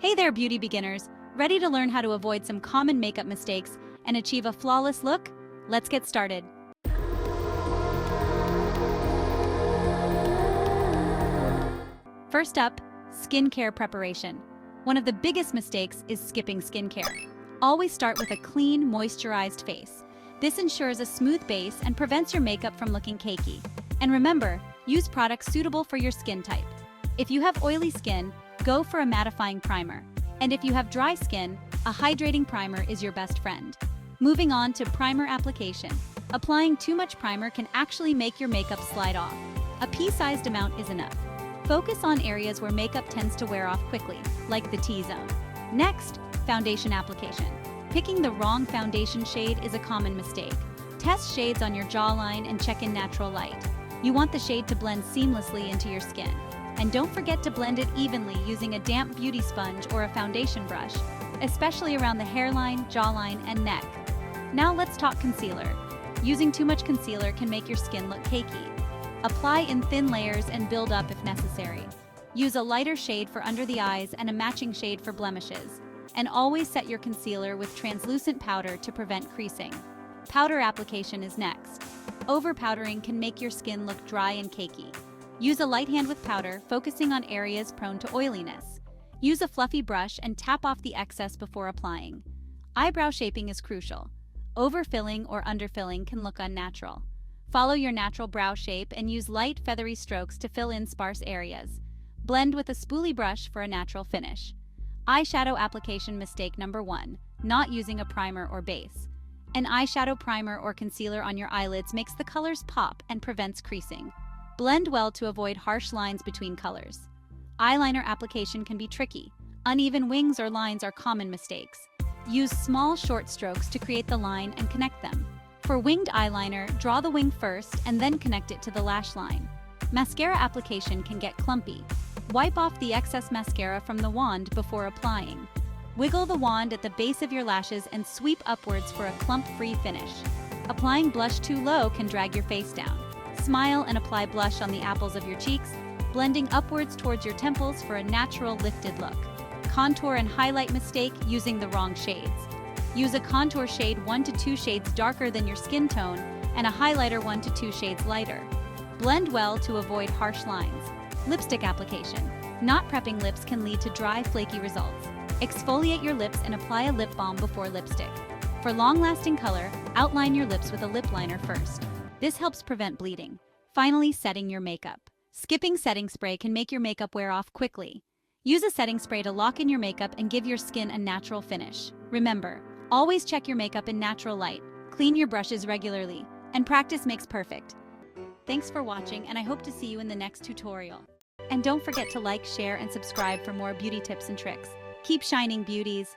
Hey there, beauty beginners! Ready to learn how to avoid some common makeup mistakes and achieve a flawless look? Let's get started. First up, skincare preparation. One of the biggest mistakes is skipping skincare. Always start with a clean, moisturized face. This ensures a smooth base and prevents your makeup from looking cakey. And remember, use products suitable for your skin type. If you have oily skin, go for a mattifying primer. And if you have dry skin, a hydrating primer is your best friend. Moving on to primer application. Applying too much primer can actually make your makeup slide off. A pea-sized amount is enough. Focus on areas where makeup tends to wear off quickly, like the T-zone. Next, foundation application. Picking the wrong foundation shade is a common mistake. Test shades on your jawline and check in natural light. You want the shade to blend seamlessly into your skin. And don't forget to blend it evenly using a damp beauty sponge or a foundation brush, especially around the hairline, jawline, and neck. Now let's talk concealer. Using too much concealer can make your skin look cakey. Apply in thin layers and build up if necessary. Use a lighter shade for under the eyes and a matching shade for blemishes. And always set your concealer with translucent powder to prevent creasing. Powder application is next. Over-powdering can make your skin look dry and cakey. Use a light hand with powder, focusing on areas prone to oiliness. Use a fluffy brush and tap off the excess before applying. Eyebrow shaping is crucial. Overfilling or underfilling can look unnatural. Follow your natural brow shape and use light, feathery strokes to fill in sparse areas. Blend with a spoolie brush for a natural finish. Eyeshadow application mistake number 1, not using a primer or base. An eyeshadow primer or concealer on your eyelids makes the colors pop and prevents creasing. Blend well to avoid harsh lines between colors. Eyeliner application can be tricky. Uneven wings or lines are common mistakes. Use small, short strokes to create the line and connect them. For winged eyeliner, draw the wing first and then connect it to the lash line. Mascara application can get clumpy. Wipe off the excess mascara from the wand before applying. Wiggle the wand at the base of your lashes and sweep upwards for a clump-free finish. Applying blush too low can drag your face down. Smile and apply blush on the apples of your cheeks, blending upwards towards your temples for a natural lifted look. Contour and highlight mistake, using the wrong shades. Use a contour shade 1 to 2 shades darker than your skin tone and a highlighter 1 to 2 shades lighter. Blend well to avoid harsh lines. Lipstick application. Not prepping lips can lead to dry, flaky results. Exfoliate your lips and apply a lip balm before lipstick. For long-lasting color, outline your lips with a lip liner first. This helps prevent bleeding. Finally, setting your makeup. Skipping setting spray can make your makeup wear off quickly. Use a setting spray to lock in your makeup and give your skin a natural finish. Remember, always check your makeup in natural light, clean your brushes regularly, and practice makes perfect. Thanks for watching, and I hope to see you in the next tutorial. And don't forget to like, share, and subscribe for more beauty tips and tricks. Keep shining, beauties!